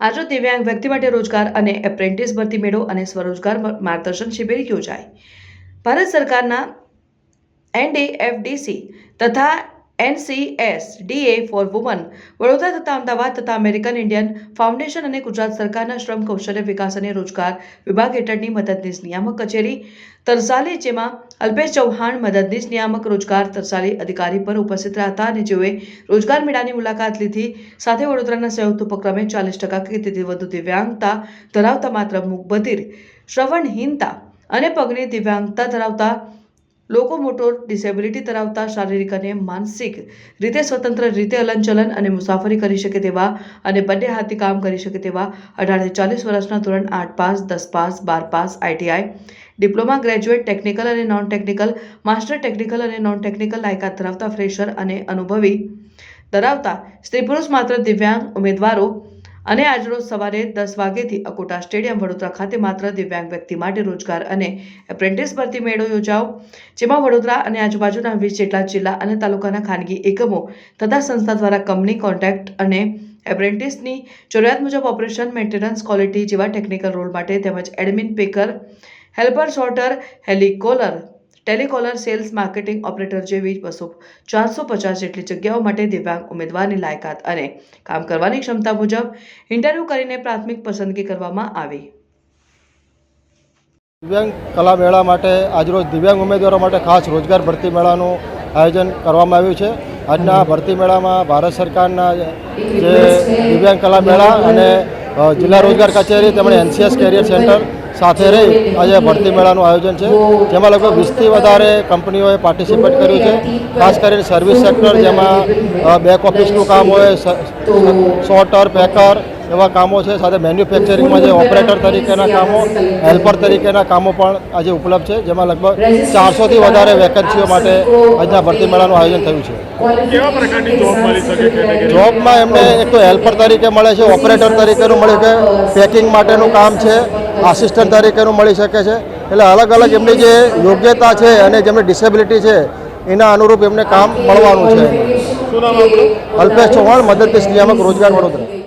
આજે દિવ્યાંગ વ્યક્તિ માટે રોજગાર અને એપ્રેન્ટિસ ભરતી મેળો અને સ્વરોજગાર માર્ગદર્શન શિબિર યોજાઈ। ભારત સરકારના NDFDC તથા NCSDA ફોર વુમન વડોદરા તથા અમદાવાદ તથા અમેરિકન ઇન્ડિયન ફાઉન્ડેશન અને ગુજરાત સરકારના શ્રમ કૌશલ્ય વિકાસ અને રોજગાર વિભાગ હેઠળની મદદનીશ નિયામક કચેરી તરસાલી, જેમાં અલ્પેશ ચૌહાણ મદદનીશ નિયામક રોજગાર તરસાલી અધિકારી પર ઉપસ્થિત રહ્યા હતા અને જેઓએ રોજગાર મેળાની મુલાકાત લીધી। સાથે વડોદરાના સંયુક્ત ઉપક્રમે 40% કે તેથી વધુ દિવ્યાંગતા ધરાવતા માત્ર મૂકબધિર, શ્રવણહીનતા અને પગની દિવ્યાંગતા ધરાવતા લોકો, મોટોર ડિસેબિલિટી ધરાવતા, શારીરિક અને માનસિક રીતે સ્વતંત્ર રીતે હલનચલન અને મુસાફરી કરી શકે તેવા અને બંને હાથથી કામ કરી શકે તેવા 18 થી 40 વર્ષના ધોરણ 8 pass, 10 pass, 12 pass, ITI, diploma, graduate, technical અને નોન ટેકનિકલ, માસ્ટર ટેકનિકલ અને નોન ટેકનિકલ લાયકાત ધરાવતા ફ્રેશર અને અનુભવી ધરાવતા સ્ત્રી પુરુષ માત્ર દિવ્યાંગ ઉમેદવારો અને આજરોજ સવારે 10 વાગ્યાથી અકોટા સ્ટેડિયમ વડોદરા ખાતે માત્ર દિવ્યાંગ વ્યક્તિ માટે રોજગાર અને એપ્રેન્ટિસ ભરતી મેળો યોજાયો, જેમાં વડોદરા અને આજુબાજુના 20 જેટલા જિલ્લા અને તાલુકાના ખાનગી એકમો તથા સંસ્થા દ્વારા કંપની કોન્ટ્રાક્ટ અને એપ્રેન્ટિસની જરૂરિયાત મુજબ ઓપરેશન, મેન્ટેનન્સ, ક્વોલિટી જેવા ટેકનિકલ રોલ માટે તેમજ admin, packer, helper, sorter, telecaller, sales, marketing operator જેવી 450 જેટલી જગ્યાઓ માટે દિવ્યાંગ ઉમેદવારની લાયકાત અને કામ કરવાની ક્ષમતા મુજબ ઇન્ટરવ્યૂ કરીને પ્રાથમિક પસંદગી કરવામાં આવી। દિવ્યાંગ કલા મેળા માટે આજરોજ દિવ્યાંગ ઉમેદવારો માટે ખાસ રોજગાર ભરતી મેળાનું આયોજન કરવામાં આવ્યું છે। આજના ભરતી મેળામાં ભારત સરકારના જે દિવ્યાંગ કલા મેળા અને જિલ્લા રોજગાર કચેરી તેમજ NCS કેરિયર સેન્ટર સાથે રહી આજે ભરતી મેળાનું આયોજન છે, જેમાં લગભગ 20થી વધારે કંપનીઓએ પાર્ટિસિપેટ કર્યું છે। ખાસ કરીને સર્વિસ સેક્ટર, જેમાં બેક ઓફિસનું કામ હોય, સોર્ટર, પેકર એવા કામો છે, સાથે મેન્યુફેક્ચરિંગમાં જે ઓપરેટર તરીકેના કામો, હેલ્પર તરીકેના કામો પણ આજે ઉપલબ્ધ છે, જેમાં લગભગ 400થી વધારે વેકન્સીઓ માટે આજના ભરતી મેળાનું આયોજન થયું છે। કેવા પ્રકારની જોબ મળી શકે? જોબમાં એમને એક તો હેલ્પર તરીકે મળે છે, ઓપરેટર તરીકેનું મળે છે, પેકિંગ માટેનું કામ છે, આસિસ્ટન્ટ તરીકેનું મળી શકે છે। એટલે અલગ અલગ એમની જે યોગ્યતા છે અને જેમની ડિસેબિલિટી છે એના અનુરૂપ એમને કામ મળવાનું છે। શું નામ આપણું? અલ્પેશ ચૌહાણ, મદદનીશ નિયામક રોજગાર, વડોદરા।